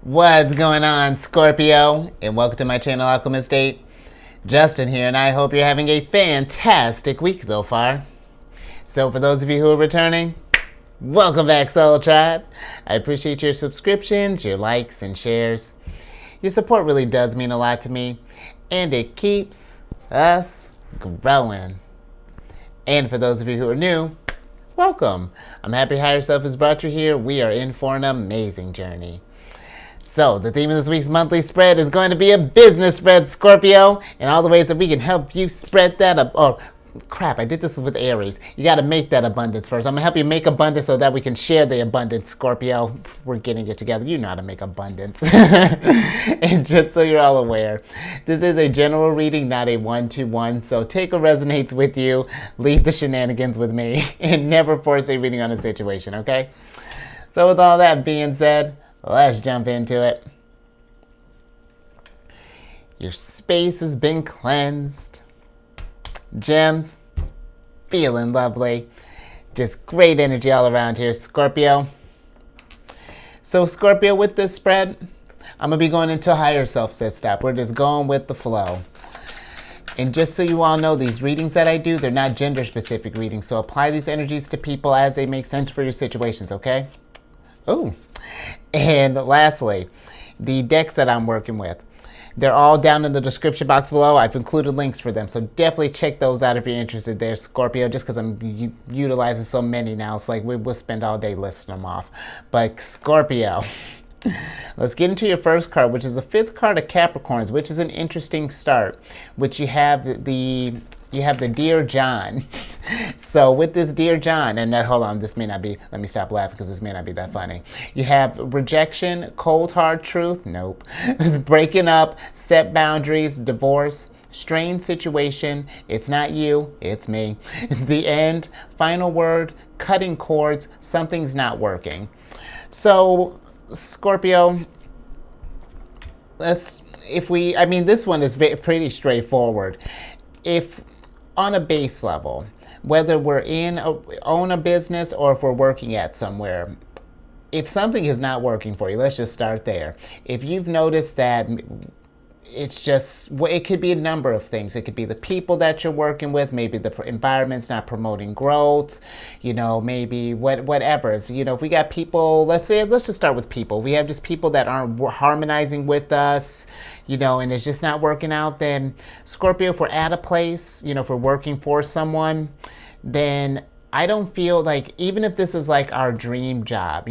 What's going on, Scorpio? And welcome to my channel, Alchemist. Justin here, and I hope you're having a fantastic week so far. So for those of you who are returning, welcome back, Soul Tribe. I appreciate your subscriptions, your likes, and shares. Your support really does mean a lot to me, and it keeps us growing. And for those of you who are new, welcome. I'm happy Higher Self has brought you here. We are in for an amazing journey. So, the theme of this week's monthly spread is going to be a business spread, Scorpio, and all the ways that we can help you spread that up. Oh, crap, I did this with Aries. You got to make that abundance first. I'm going to help you make abundance so that we can share the abundance, Scorpio. We're getting it together. You know how to make abundance. And just so you're all aware, this is a general reading, not a one-to-one. So take what resonates with you, leave the shenanigans with me, and never force a reading on a situation, okay? So with all that being said, let's jump into it. Your space has been cleansed. Gems, feeling lovely. Just great energy all around here, Scorpio. So Scorpio, with this spread, I'm going to be going into higher self step. We're just going with the flow. And just so you all know, these readings that I do, they're not gender specific readings. So apply these energies to people as they make sense for your situations, okay? Ooh. And lastly, the decks that I'm working with, they're all down in the description box below. I've included links for them, so definitely check those out if you're interested there, Scorpio, just because I'm utilizing so many now. It's like we'll spend all day listing them off. But Scorpio, let's get into your first card, which is the fifth card of Capricorns, which is an interesting start, which you have the Dear John. So with this Dear John, and hold on, this may not be, let me stop laughing because this may not be that funny. You have rejection, cold hard truth, nope. Breaking up, set boundaries, divorce, strained situation, it's not you, it's me. The end, final word, cutting cords, something's not working. So Scorpio, this one is pretty straightforward. If on a base level, whether we're own a business or if we're working at somewhere, if something is not working for you, let's just start there. If you've noticed that it's just, it could be a number of things. It could be the people that you're working with. Maybe the environment's not promoting growth. Maybe whatever. If we got people, let's just start with people. We have just people that aren't harmonizing with us, and it's just not working out. Then Scorpio, if we're at a place, if we're working for someone, then I don't feel like, even if this is like our dream job,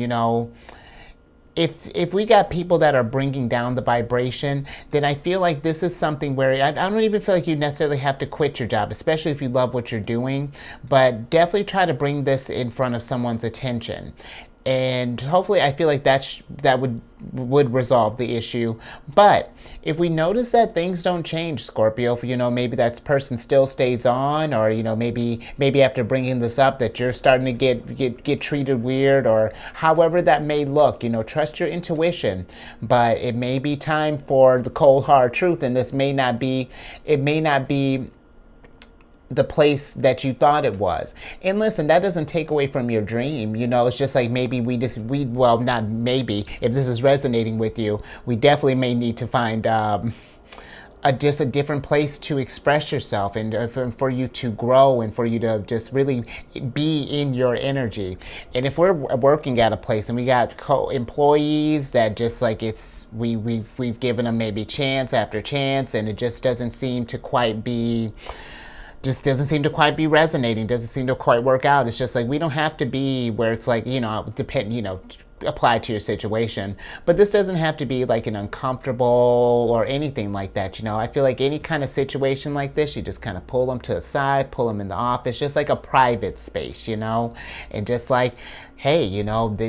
if we got people that are bringing down the vibration, then I feel like this is something where I don't even feel like you necessarily have to quit your job, especially if you love what you're doing. But definitely try to bring this in front of someone's attention. And hopefully, I feel like that would resolve the issue. But if we notice that things don't change, Scorpio, maybe that person still stays on, or maybe after bringing this up that you're starting to get treated weird, or however that may look, trust your intuition. But it may be time for the cold hard truth, and this may not be the place that you thought it was. And listen, that doesn't take away from your dream. It's just like maybe not maybe, if this is resonating with you, we definitely may need to find just a different place to express yourself, and for you to grow, and for you to just really be in your energy. And if we're working at a place and we got employees that just like we've given them maybe chance after chance, and it just doesn't seem to quite be resonating, doesn't seem to quite work out. It's just like, we don't have to be where it's like, apply to your situation. But this doesn't have to be like an uncomfortable or anything like that. I feel like any kind of situation like this, you just kind of pull them to the side, pull them in the office, just like a private space, and just like, hey,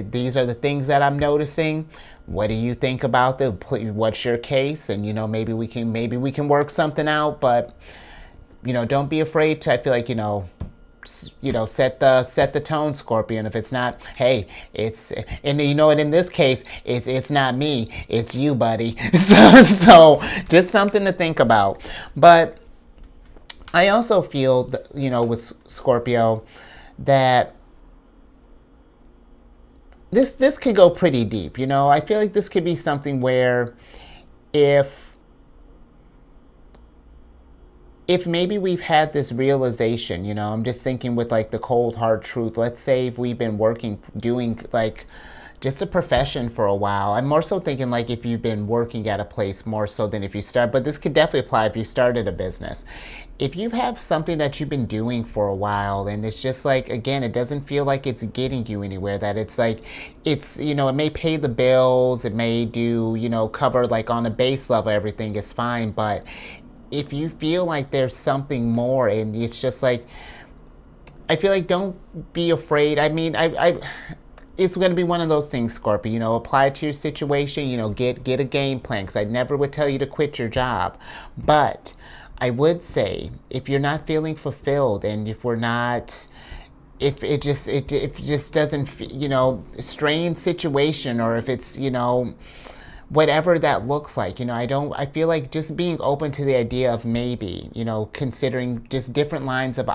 these are the things that I'm noticing. What do you think about what's your case? And, maybe we can work something out. But don't be afraid to, I feel like, set the tone, Scorpion. If it's not, hey, and in this case, it's not me, it's you, buddy. So just something to think about. But I also feel that, with Scorpio, that this could go pretty deep. I feel like this could be something where if maybe we've had this realization, I'm just thinking with like the cold hard truth. Let's say if we've been doing like just a profession for a while. I'm more so thinking like if you've been working at a place more so than if you start, but this could definitely apply if you started a business. If you have something that you've been doing for a while and it's just like, again, it doesn't feel like it's getting you anywhere, that it's like, it may pay the bills, it may do, cover like on a base level, everything is fine. But if you feel like there's something more and it's just like, I feel like don't be afraid. I mean, it's going to be one of those things, Scorpio. Apply it to your situation. Get a game plan. Because I never would tell you to quit your job, but I would say if you're not feeling fulfilled and if it just doesn't, strained situation, or if it's whatever that looks like. I feel like just being open to the idea of maybe, considering just different lines of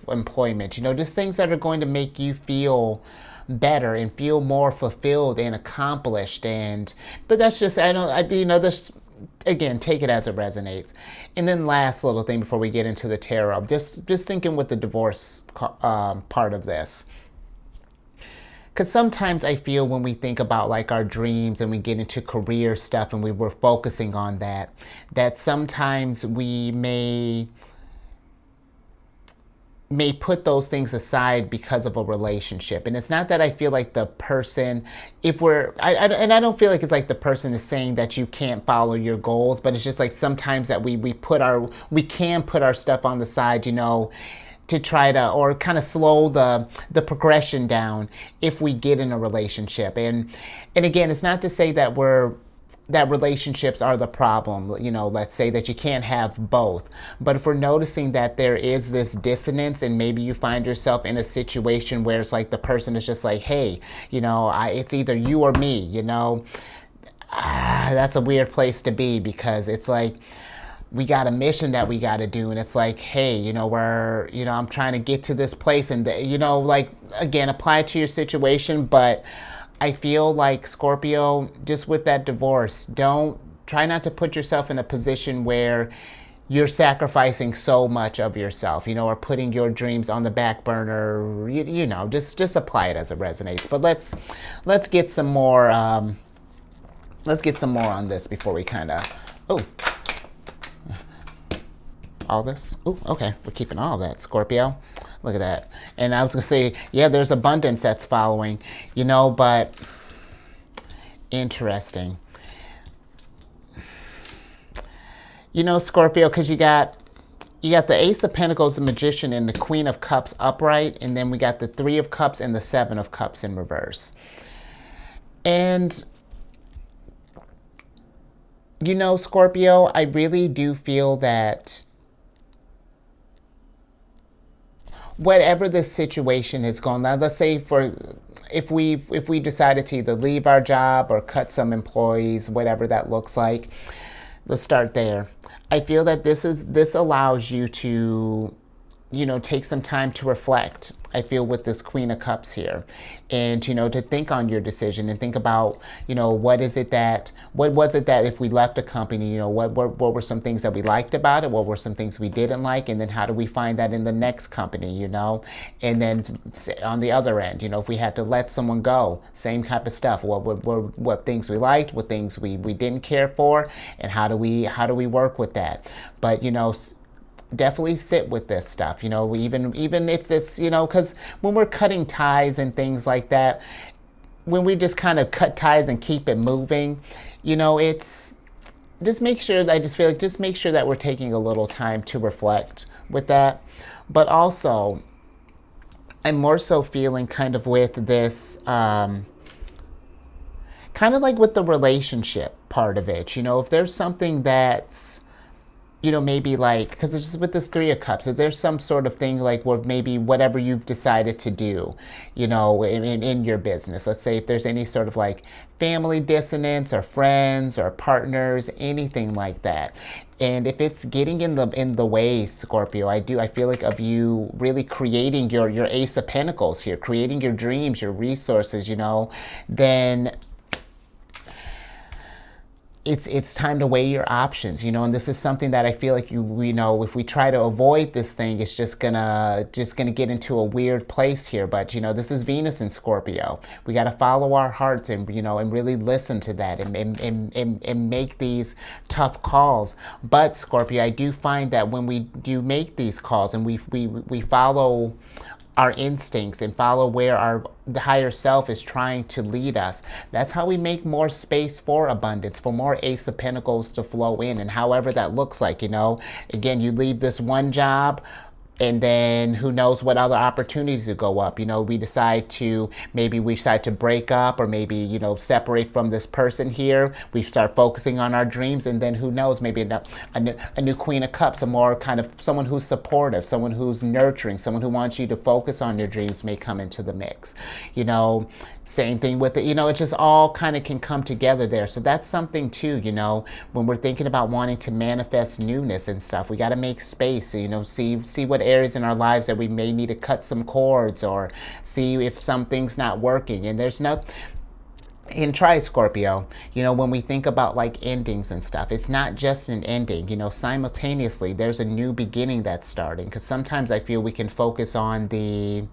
employment, just things that are going to make you feel better and feel more fulfilled and accomplished. But that's just, this, again, take it as it resonates. And then last little thing before we get into the tarot, just thinking with the divorce part of this. Because sometimes I feel when we think about like our dreams and we get into career stuff and we're focusing on that sometimes we may put those things aside because of a relationship. And it's not that I feel like the person, and I don't feel like it's like the person is saying that you can't follow your goals, but it's just like sometimes that we can put our stuff on the side, to try to, or kind of slow the progression down if we get in a relationship. And again, it's not to say that relationships are the problem. Let's say that you can't have both. But if we're noticing that there is this dissonance and maybe you find yourself in a situation where it's like the person is just like, hey, it's either you or me, that's a weird place to be, because it's like, we got a mission that we got to do, and it's like, hey, I'm trying to get to this place, and like, again, apply it to your situation. But I feel like, Scorpio, just with that divorce, try not to put yourself in a position where you're sacrificing so much of yourself, or putting your dreams on the back burner. Just apply it as it resonates. But let's get some more on this before we kind of all this. Oh, okay. We're keeping all that, Scorpio. Look at that. And I was going to say, yeah, there's abundance that's following, but interesting. Scorpio, because you got the Ace of Pentacles, the Magician, and the Queen of Cups upright. And then we got the Three of Cups and the Seven of Cups in reverse. And Scorpio, I really do feel that whatever this situation is going on, let's say if we decided to either leave our job or cut some employees, whatever that looks like, let's start there. I feel that this allows you to, take some time to reflect. I feel with this Queen of Cups here, and to think on your decision and think about, what was it that if we left a company, what were some things that we liked about it, what were some things we didn't like, and then how do we find that in the next company, and then on the other end, if we had to let someone go, same type of stuff, what things we liked, what things we didn't care for, and how do we work with that. But definitely sit with this stuff, even if this, because when we're cutting ties and things like that, when we just kind of cut ties and keep it moving, it's just make sure that we're taking a little time to reflect with that. But also, I'm more so feeling kind of with this, kind of like with the relationship part of it, if there's something that's, maybe like, because it's just with this Three of Cups, if there's some sort of thing like where maybe whatever you've decided to do, in your business, let's say if there's any sort of like family dissonance or friends or partners, anything like that. And if it's getting in the way, Scorpio, I feel like of you really creating your Ace of Pentacles here, creating your dreams, your resources, then it's time to weigh your options, and this is something that I feel like if we try to avoid this thing, it's just gonna get into a weird place here. But this is Venus in Scorpio. We got to follow our hearts and and really listen to that and make these tough calls. But Scorpio, I do find that when we do make these calls and we follow our instincts and follow where the higher self is trying to lead us, that's how we make more space for abundance, for more Ace of Pentacles to flow in, and however that looks like. Again, you leave this one job, and then who knows what other opportunities will go up. We decide to break up, or maybe, separate from this person here. We start focusing on our dreams, and then who knows, maybe a new Queen of Cups, a more kind of someone who's supportive, someone who's nurturing, someone who wants you to focus on your dreams may come into the mix. Same thing with it, it just all kind of can come together there. So that's something too, when we're thinking about wanting to manifest newness and stuff, we got to make space, see what areas in our lives that we may need to cut some cords, or see if something's not working. And there's no, and try, Scorpio, when we think about like endings and stuff, it's not just an ending, simultaneously there's a new beginning that's starting. Because sometimes I feel we can focus on the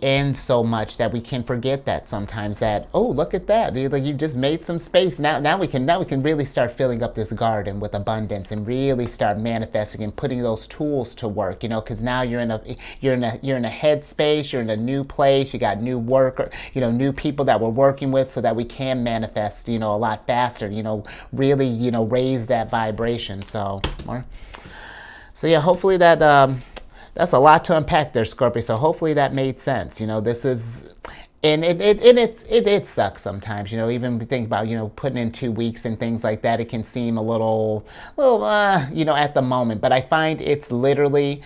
end so much that we can forget that sometimes, that, oh, look at that, you just made some space. Now we can really start filling up this garden with abundance and really start manifesting and putting those tools to work, because now you're in a headspace, you're in a new place, you got new work, new people that we're working with, so that we can manifest, a lot faster, really, raise that vibration. So yeah, hopefully that that's a lot to unpack there, Scorpio. So hopefully that made sense. This is, and it sucks sometimes. Even think about putting in 2 weeks and things like that. It can seem a little at the moment. But I find it's literally,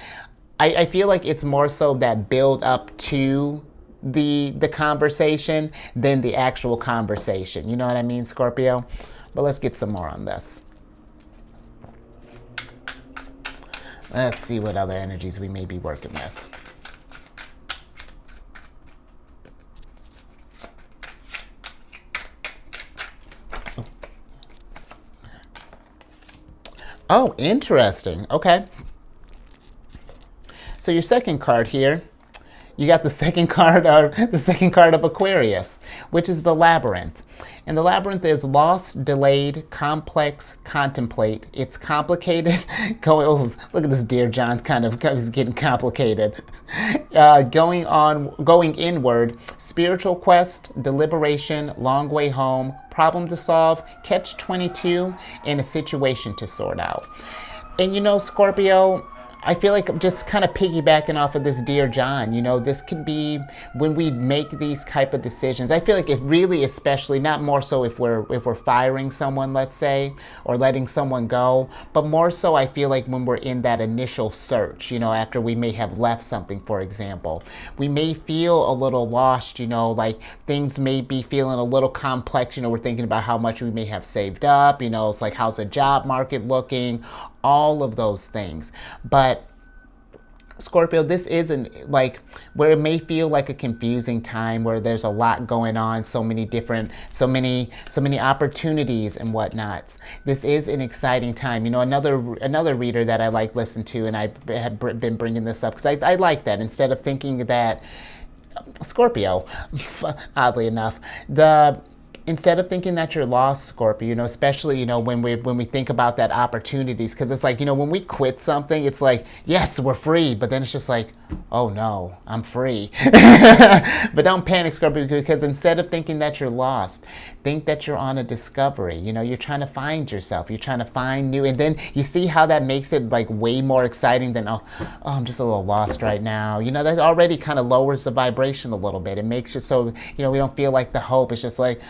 I feel like it's more so that build up to the conversation than the actual conversation. You know what I mean, Scorpio? But let's get some more on this. Let's see what other energies we may be working with. Oh, interesting. Okay. So your second card here, you got the second card of Aquarius, which is the Labyrinth. And the Labyrinth is lost, delayed, complex, contemplate. It's complicated. Oh, look at this, Dear John's he's getting complicated. Going inward, spiritual quest, deliberation, long way home, problem to solve, catch-22, and a situation to sort out. And Scorpio, I feel like just kind of piggybacking off of this Dear John, this could be when we make these type of decisions. I feel like it really, especially, not more so if we're firing someone, let's say, or letting someone go, but more so I feel like when we're in that initial search, after we may have left something, for example, we may feel a little lost, like things may be feeling a little complex, we're thinking about how much we may have saved up, it's like, how's the job market looking, all of those things. But Scorpio, this isn't like where it may feel like a confusing time, where there's a lot going on, so many opportunities and whatnots. This is an exciting time. Another reader that I listen to, and I have been bringing this up because I like that, instead of thinking that Scorpio, oddly enough, instead of thinking that you're lost, Scorpio, especially, when we think about that opportunities, because it's like, when we quit something, it's like, yes, we're free, but then it's just like, oh no, I'm free. But don't panic, Scorpio, because instead of thinking that you're lost, think that you're on a discovery. You're trying to find yourself, you're trying to find new, and then you see how that makes it like way more exciting than, oh, I'm just a little lost right now. That already kind of lowers the vibration a little bit. It makes it so, we don't feel like the hope. It's just like,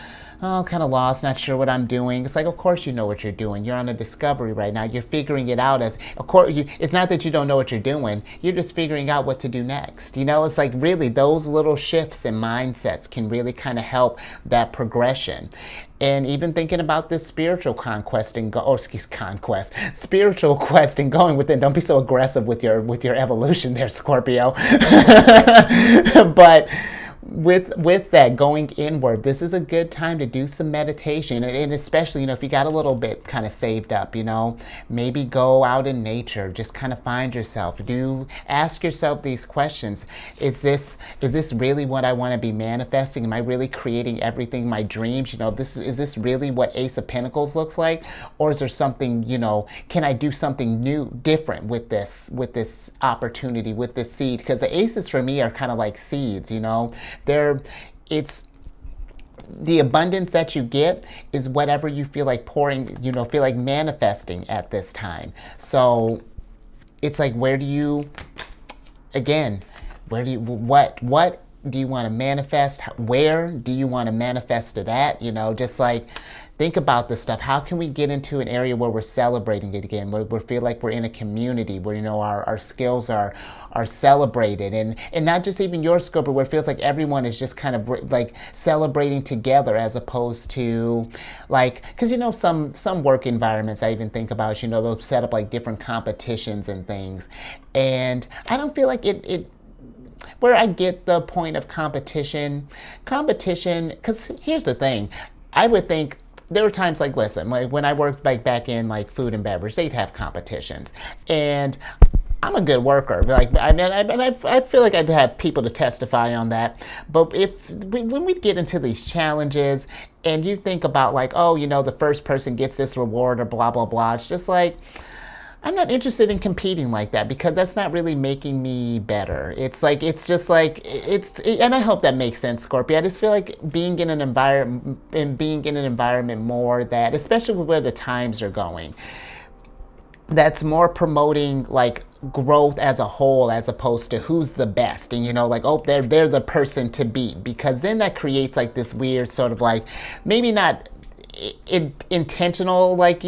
oh, kind of lost, not sure what I'm doing. It's like, of course you know what you're doing. You're on a discovery right now. You're figuring it out as, of course, it's not that you don't know what you're doing. You're just figuring out what to do next. It's like really those little shifts in mindsets can really kind of help that progression. And even thinking about this spiritual spiritual quest and going within. Don't be so aggressive with your evolution there, Scorpio. But with that going inward, this is a good time to do some meditation, and especially if you got a little bit kind of saved up, maybe go out in nature, just kind of find yourself, ask yourself these questions. Is this really what I want to be manifesting? Am I really creating everything, my dreams? Is this really what Ace of Pentacles looks like? Or is there something, can I do something new, different with this opportunity, with this seed? Because the aces for me are kind of like seeds, it's the abundance that you get is whatever you feel like pouring, feel like manifesting at this time. So it's like, what do you want to manifest? Where do you want to manifest it at? Just like think about this stuff. How can we get into an area where we're celebrating it again, where we feel like we're in a community, where our skills are celebrated, and not just even your scope, but where it feels like everyone is just kind of like celebrating together, as opposed to like, because some work environments I even think about, they'll set up like different competitions and things, and I don't feel like it where I get the point of competition, because here's the thing, I would think there were times like, listen, like when I worked like back in like food and beverage, they'd have competitions, and I'm a good worker. Like I feel like I'd have people to testify on that. But when we get into these challenges, and you think about like, oh, the first person gets this reward or blah blah blah, it's just like, I'm not interested in competing like that, because that's not really making me better. It's just like, and I hope that makes sense, Scorpio. I just feel like being in an environment more that, especially where the times are going, that's more promoting like growth as a whole, as opposed to who's the best, and like, oh, they're the person to beat, because then that creates like this weird sort of like, maybe not intentional like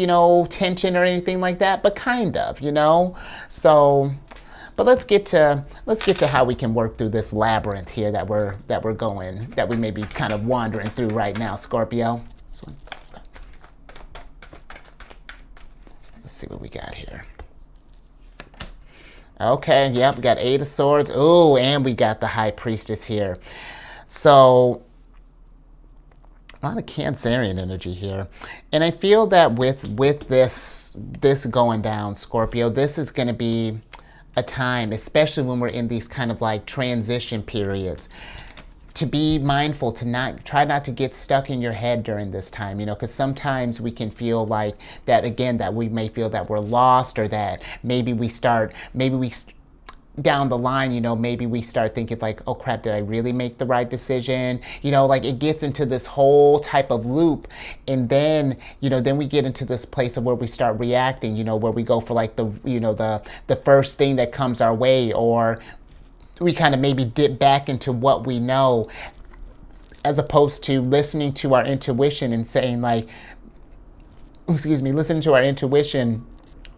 tension or anything like that, but kind of so. But let's get to how we can work through this labyrinth here that we may be kind of wandering through right now, Scorpio. Let's see what we got here. Okay, yep, we got Eight of Swords. Oh, and we got the High Priestess here. So a lot of Cancerian energy here. And I feel that with this going down, Scorpio, this is going to be a time, especially when we're in these kind of like transition periods, to be mindful, to try not to get stuck in your head during this time, because sometimes we can feel like that, again, that we may feel that we're lost, or that maybe we down the line, maybe we start thinking like, oh crap, did I really make the right decision? Like it gets into this whole type of loop, and then we get into this place of where we start reacting, where we go for like the first thing that comes our way, or we kind of maybe dip back into what we know, as opposed to listening to our intuition and saying like, listening to our intuition,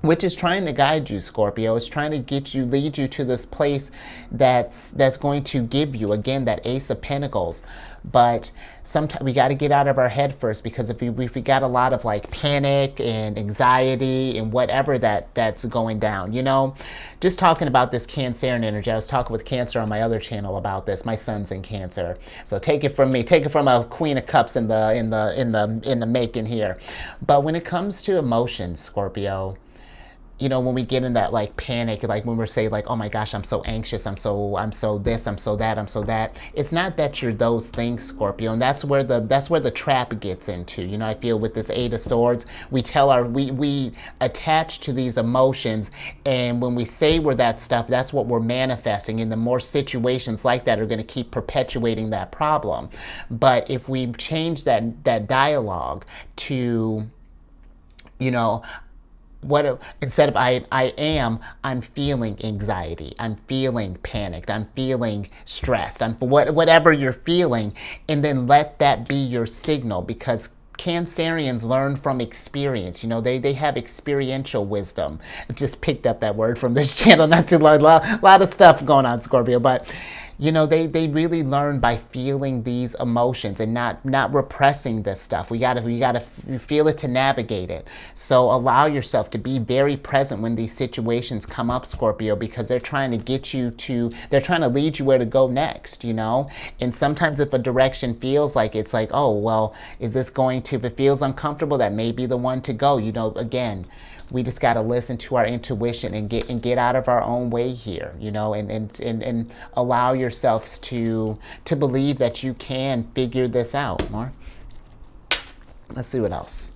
which is trying to guide you, Scorpio. It's trying to lead you to this place that's going to give you, again, that Ace of Pentacles. But sometimes we got to get out of our head first, because if we got a lot of like panic and anxiety and whatever that's going down, just talking about this Cancerian energy. I was talking with Cancer on my other channel about this. My son's in Cancer, so take it from me. Take it from a Queen of Cups in the making here. But when it comes to emotions, Scorpio, when we get in that like panic, like when we're saying like, oh my gosh, I'm so anxious, I'm so this, I'm so that. It's not that you're those things, Scorpio, and that's where the trap gets into. I feel with this Eight of Swords, we attach to these emotions, and when we say we're that stuff, that's what we're manifesting. And the more situations like that are going to keep perpetuating that problem. But if we change that dialogue to, Instead of I'm feeling anxiety, I'm feeling panicked, I'm feeling stressed, I'm whatever you're feeling, and then let that be your signal, because Cancerians learn from experience. They have experiential wisdom. I just picked up that word from this channel, not too long. A lot of stuff going on, Scorpio, but they really learn by feeling these emotions and not repressing this stuff. We gotta feel it to navigate it. So allow yourself to be very present when these situations come up, Scorpio, because they're trying to lead you where to go next, And sometimes if a direction feels like it's like, oh, well, is this going to, if it feels uncomfortable, that may be the one to go, again. We just got to listen to our intuition and get out of our own way here, and allow yourselves to believe that you can figure this out. More. Let's see what else.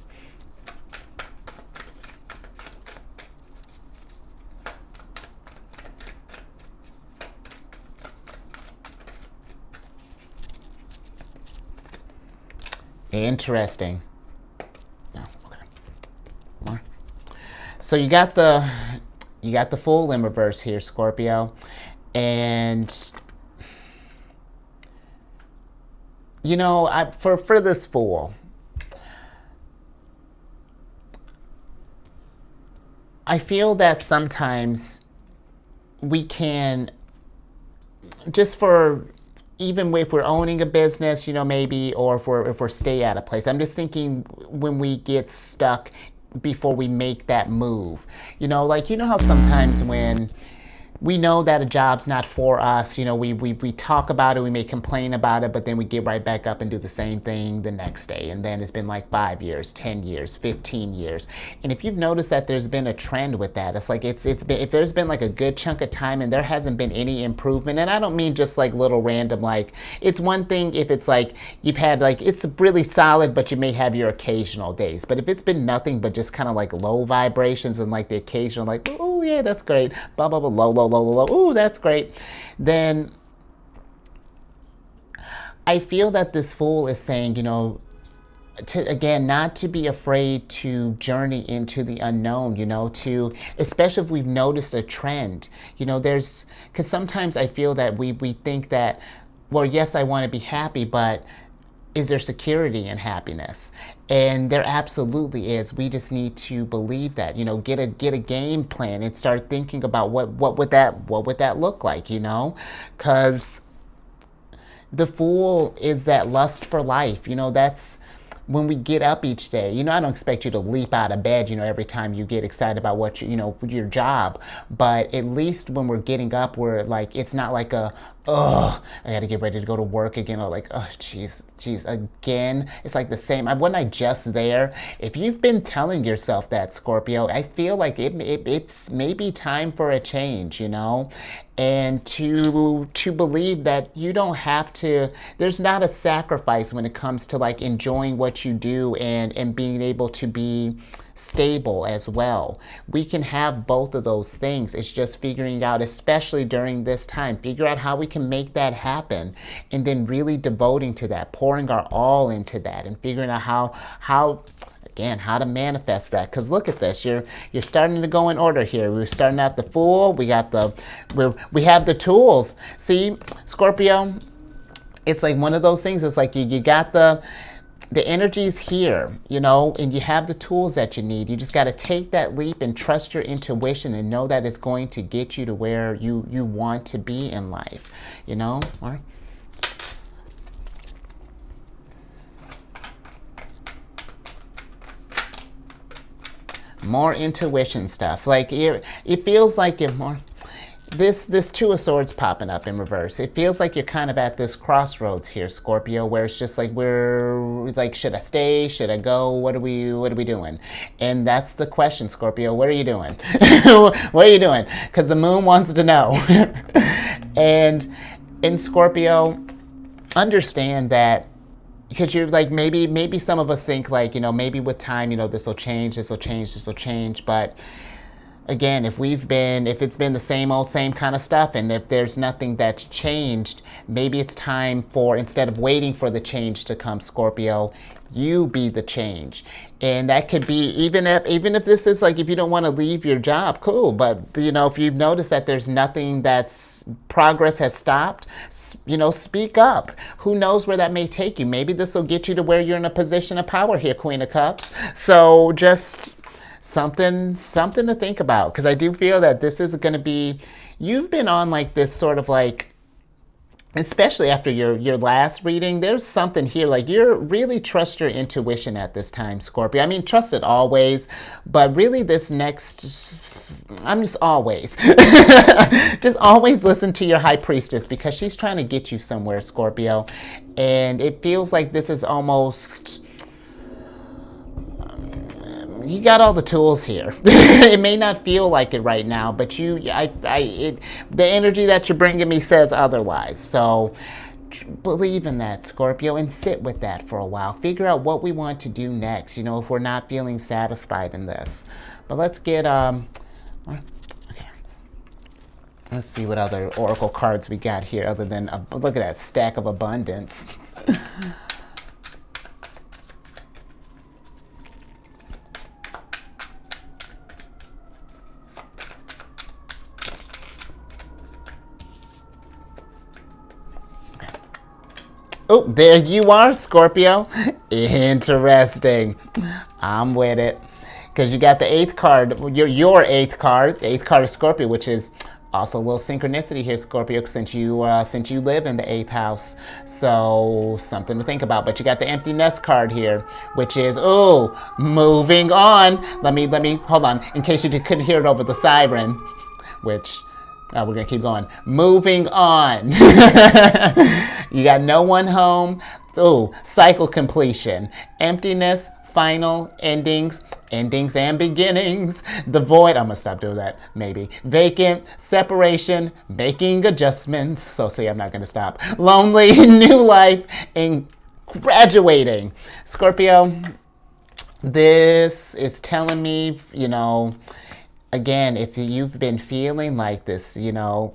Interesting. So you got the Fool in reverse here, Scorpio, and for this Fool, I feel that sometimes we can, just for, even if we're owning a business, maybe, or if we're stay at a place. I'm just thinking when we get stuck before we make that move. How sometimes when we know that a job's not for us, we talk about it, we may complain about it, but then we get right back up and do the same thing the next day. And then it's been like 5 years, 10 years, 15 years. And if you've noticed that there's been a trend with that, it's like it's been, if there's been like a good chunk of time and there hasn't been any improvement, and I don't mean just like little random, like, it's one thing if it's like you've had like, it's really solid, but you may have your occasional days. But if it's been nothing but just kind of like low vibrations and like the occasional, like, oh yeah, that's great, blah, blah, blah, low, ooh, that's great, then I feel that this Fool is saying, again, not to be afraid to journey into the unknown, especially if we've noticed a trend, because sometimes I feel that we think that, well, yes, I want to be happy, but is there security in happiness? And there absolutely is. We just need to believe that, get a game plan and start thinking about what would that look like, because the Fool is that lust for life, that's when we get up each day. I don't expect you to leap out of bed, every time you get excited about what your job, but at least when we're getting up, we're like, it's not like I gotta get ready to go to work again, or like, oh, geez, again. It's like the same. Wasn't I just there? If you've been telling yourself that, Scorpio, I feel like it's maybe time for a change, and to believe that you don't have to, there's not a sacrifice when it comes to like enjoying what you do and being able to be stable as well. We can have both of those things. It's just figuring out, especially during this time, figure out how we can make that happen, and then really devoting to that, pouring our all into that, and figuring out how to manifest that. Because look at this, you're starting to go in order here. We're starting out the Fool. We have the tools. See, Scorpio, it's like one of those things. It's like you got the energy's here, and you have the tools that you need. You just got to take that leap and trust your intuition and know that it's going to get you to where you want to be in life, All right. More intuition stuff. Like it feels like you're more. This Two of Swords popping up in reverse. It feels like you're kind of at this crossroads here, Scorpio, where it's just like we're like, should I stay? Should I go? What are we doing? And that's the question, Scorpio. What are you doing? What are you doing? Because the moon wants to know. And in Scorpio, understand that, because you're like, maybe some of us think like, maybe with time, this will change, but again, if it's been the same old, same kind of stuff, and if there's nothing that's changed, maybe it's time for, instead of waiting for the change to come, Scorpio, you be the change. And that could be, even if this is like, if you don't want to leave your job, cool. But, if you've noticed that there's nothing, that's progress has stopped, speak up. Who knows where that may take you? Maybe this will get you to where you're in a position of power here, Queen of Cups. So just something to think about, because I do feel that this is going to be, you've been on like this sort of like, especially after your last reading, there's something here, like you really trust your intuition at this time, Scorpio. I mean, trust it always, but really this next, I'm just always, just always listen to your high priestess, because she's trying to get you somewhere, Scorpio. And it feels like this is almost, you got all the tools here. It may not feel like it right now, but the energy that you're bringing me says otherwise. So believe in that, Scorpio, and sit with that for a while. Figure out what we want to do next, if we're not feeling satisfied in this. But let's get, okay. Let's see what other oracle cards we got here, other than, look at that stack of abundance. Oh, there you are, Scorpio. Interesting. I'm with it. Because you got the 8th card, your 8th card, the 8th card of Scorpio, which is also a little synchronicity here, Scorpio, since you live in the 8th house. So something to think about. But you got the empty nest card here, which is, moving on. Let me, hold on, in case you couldn't hear it over the siren, which... we're going to keep going. Moving on. You got no one home. Cycle completion. Emptiness, final, endings and beginnings. The void. I'm going to stop doing that, maybe. Vacant, separation, making adjustments. So see, I'm not going to stop. Lonely, new life, and graduating. Scorpio, this is telling me, again, if you've been feeling like this,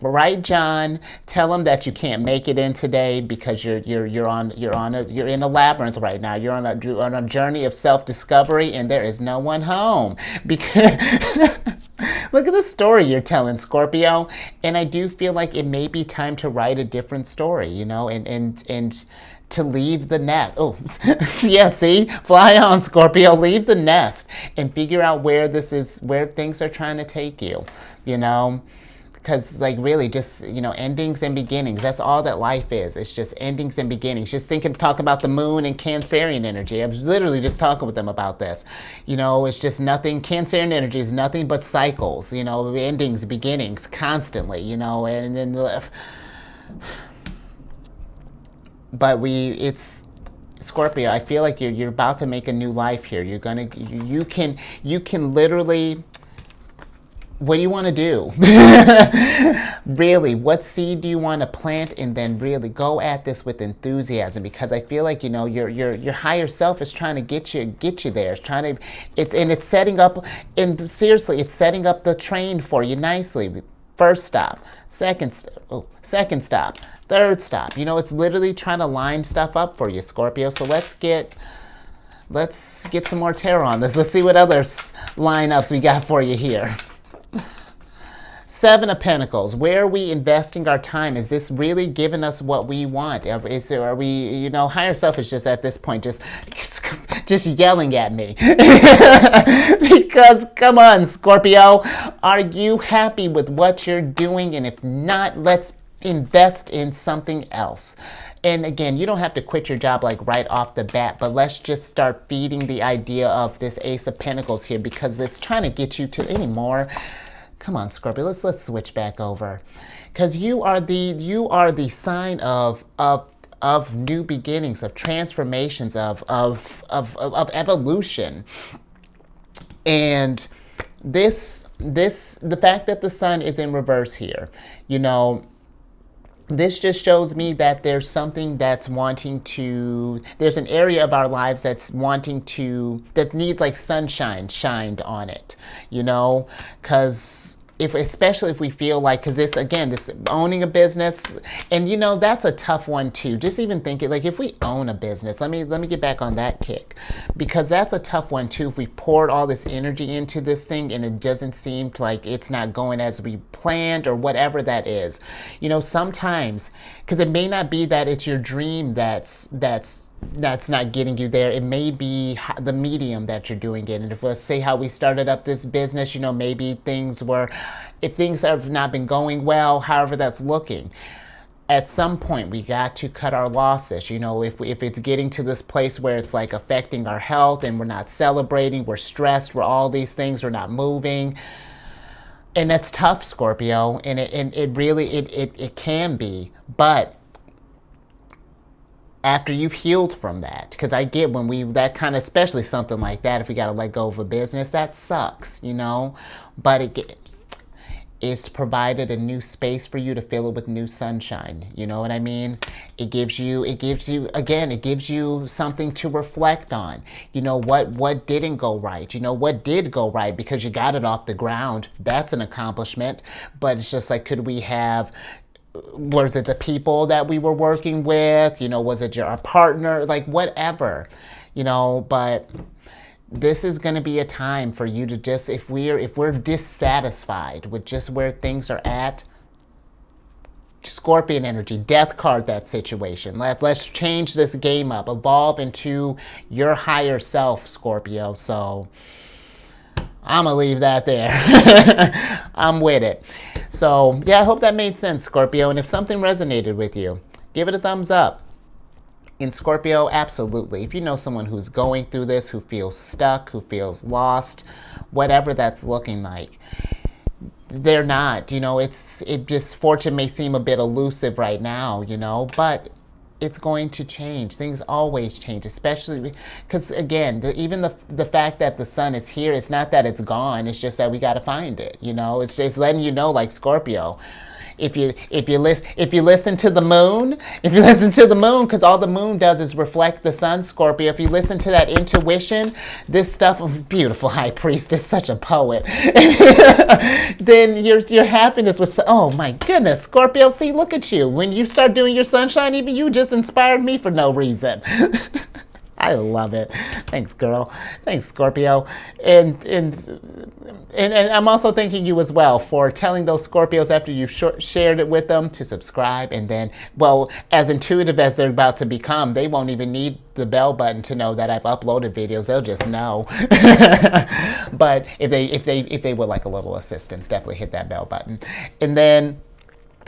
write John, tell him that you can't make it in today because you're in a labyrinth right now. You're on a journey of self-discovery, and there is no one home. Because look at the story you're telling, Scorpio. And I do feel like it may be time to write a different story, and to leave the nest. Yeah, see? Fly on, Scorpio. Leave the nest and figure out where things are trying to take you, Because, really, just, endings and beginnings. That's all that life is. It's just endings and beginnings. Just talk about the moon and Cancerian energy. I was literally just talking with them about this. It's just nothing. Cancerian energy is nothing but cycles, endings, beginnings, constantly, and then but it's Scorpio. I feel like you're about to make a new life here. You can literally, what do you want to do? Really, what seed do you want to plant? And then really go at this with enthusiasm, because I feel like your higher self is trying to get you there. It's setting up, and seriously, it's setting up the train for you nicely. First stop, second stop, third stop. It's literally trying to line stuff up for you, Scorpio. So let's get some more tarot on this. Let's see what other lineups we got for you here. 7 of Pentacles. Where are we investing our time? Is this really giving us what we want? Are we, higher self is just at this point just yelling at me. Because, come on, Scorpio, are you happy with what you're doing? And if not, let's invest in something else. And again, you don't have to quit your job right off the bat, but let's just start feeding the idea of this Ace of Pentacles here, because it's trying to get you to any more. Come on, Scorpio, let's switch back over, because you are the sign of new beginnings, of transformations, of evolution. And the fact that the sun is in reverse here, this just shows me that there's something that's wanting to, there's an area of our lives that's wanting to, that needs like sunshine shined on it, you know, because especially if we feel like, because this, again, this owning a business, and you know, that's a tough one too. Just even thinking, like, if we own a business, let me get back on that kick, because that's a tough one too. If we poured all this energy into this thing and it doesn't seem like it's not going as we planned or whatever that is, you know, sometimes, because it may not be that it's your dream that's not getting you there. It may be the medium that you're doing it. And if, let's say, how we started up this business, you know, maybe if things have not been going well, however that's looking, at some point we got to cut our losses. You know, if it's getting to this place where it's like affecting our health and we're not celebrating, we're stressed, we're all these things, we're not moving. And that's tough, Scorpio. And it really can be. But after you've healed from that, because I get when that kind of, especially something like that, if we got to let go of a business, that sucks, you know, but it's provided a new space for you to fill it with new sunshine. You know what I mean? It gives you something to reflect on. You know, what didn't go right? You know, what did go right, because you got it off the ground. That's an accomplishment. But it's just like, was it the people that we were working with? You know, was it our partner? Like, whatever, you know, but this is going to be a time for you to just, if we're dissatisfied with just where things are at, Scorpion energy, death card that situation. Let's change this game up, evolve into your higher self, Scorpio. So I'm going to leave that there. I'm with it. So, yeah, I hope that made sense, Scorpio. And if something resonated with you, give it a thumbs up. In Scorpio, absolutely. If you know someone who's going through this, who feels stuck, who feels lost, whatever that's looking like, they're not. You know, fortune may seem a bit elusive right now, you know, but it's going to change. Things always change, especially because, again, even the fact that the sun is here, it's not that it's gone. It's just that we got to find it. You know, it's just letting you know, like Scorpio, if you listen to the moon, because all the moon does is reflect the sun, Scorpio. If you listen to that intuition, this stuff, beautiful high priestess, such a poet, then your happiness was, oh my goodness, Scorpio, see, look at you. When you start doing your sunshine, even you just inspired me for no reason. I love it. Thanks, girl. Thanks, Scorpio. And I'm also thanking you as well for telling those Scorpios after you've shared it with them to subscribe. And then, well, as intuitive as they're about to become, they won't even need the bell button to know that I've uploaded videos. They'll just know. But if they would like a little assistance, definitely hit that bell button. And then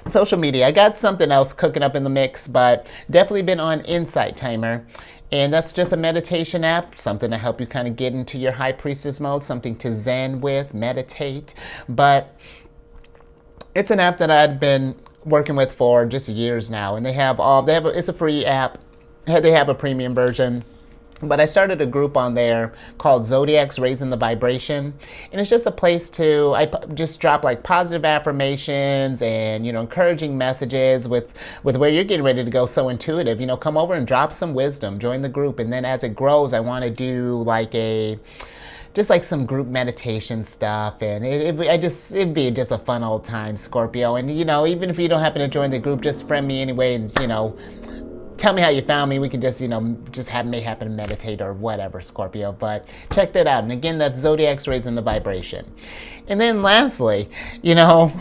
social media, I got something else cooking up in the mix, but definitely been on Insight Timer. And that's just a meditation app, something to help you kind of get into your high priestess mode, something to zen with, meditate. But it's an app that I've been working with for just years now. And it's a free app. They have a premium version. But I started a group on there called Zodiacs Raising the Vibration. And it's just a place I just drop like positive affirmations and, you know, encouraging messages with where you're getting ready to go so intuitive. You know, come over and drop some wisdom, join the group. And then as it grows, I want to do like just like some group meditation stuff, and it'd be just a fun old time, Scorpio. And, you know, even if you don't happen to join the group, just friend me anyway, and, you know, tell me how you found me. We can just, you know, may happen to meditate or whatever, Scorpio. But check that out. And again, that's Zodiacs Raising the Vibration. And then lastly, you know,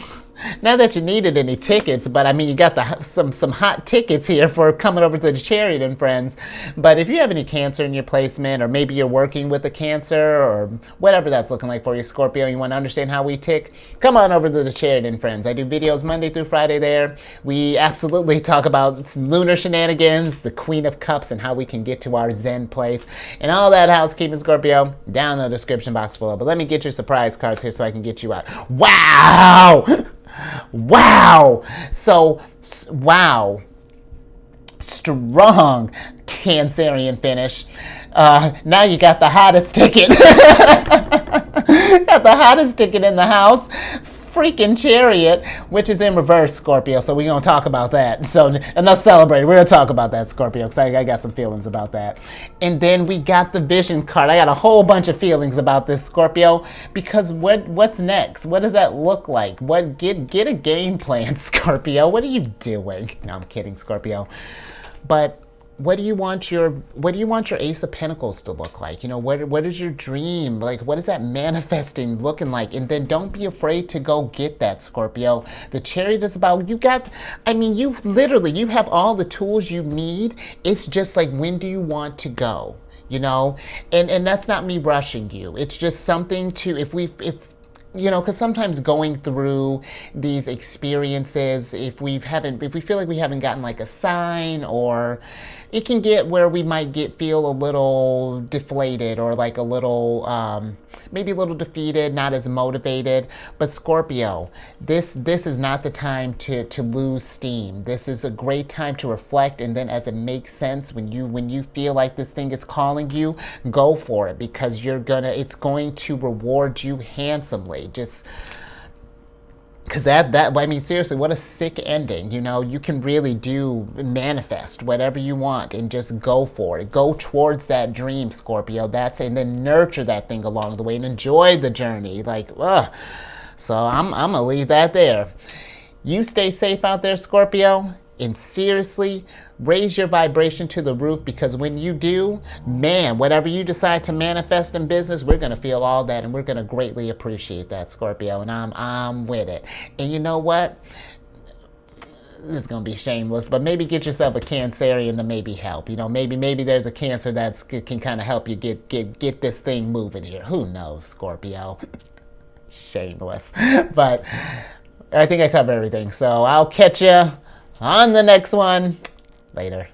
not that you needed any tickets, but I mean, you got some hot tickets here for coming over to the Chariot and Friends. But if you have any cancer in your placement, or maybe you're working with a cancer, or whatever that's looking like for you, Scorpio, you want to understand how we tick, come on over to the Chariot and Friends. I do videos Monday through Friday there. We absolutely talk about lunar shenanigans, the Queen of Cups, and how we can get to our Zen place, and all that housekeeping, Scorpio, down in the description box below. But let me get your surprise cards here so I can get you out. Wow! Wow! So, wow. Strong Cancerian finish. Now you got the hottest ticket. Got the hottest ticket in the house. freaking Chariot, which is in reverse, Scorpio. So we're going to talk about that. So enough celebrating. We're going to talk about that, Scorpio, because I got some feelings about that. And then we got the Vision card. I got a whole bunch of feelings about this, Scorpio, because what's next? What does that look like? Get a game plan, Scorpio. What are you doing? No, I'm kidding, Scorpio. But what do you want your Ace of Pentacles to look like? You know, what is your dream? Like, what is that manifesting looking like? And then don't be afraid to go get that, Scorpio. The Chariot is about, you have all the tools you need. It's just like, when do you want to go? You know, and that's not me rushing you. It's just something to, if you know, because sometimes going through these experiences, if we feel like we haven't gotten like a sign, or it can get where we might feel a little deflated, or like a little, maybe a little defeated, not as motivated. But Scorpio, this is not the time to lose steam. This is a great time to reflect, and then as it makes sense, when you feel like this thing is calling you, go for it, because it's going to reward you handsomely. Just because I mean, seriously, what a sick ending. You know, you can really manifest whatever you want and just go for it. Go towards that dream, Scorpio. And then nurture that thing along the way and enjoy the journey. So I'm gonna leave that there. You stay safe out there, Scorpio, and seriously, raise your vibration to the roof, because when you do, man, whatever you decide to manifest in business, we're going to feel all that, and we're going to greatly appreciate that, Scorpio, and I'm with it. And you know what? This is going to be shameless, but maybe get yourself a Cancerian to maybe help. You know, maybe there's a Cancer that can kind of help you get this thing moving here. Who knows, Scorpio? Shameless. But I think I covered everything, so I'll catch you on the next one. Later.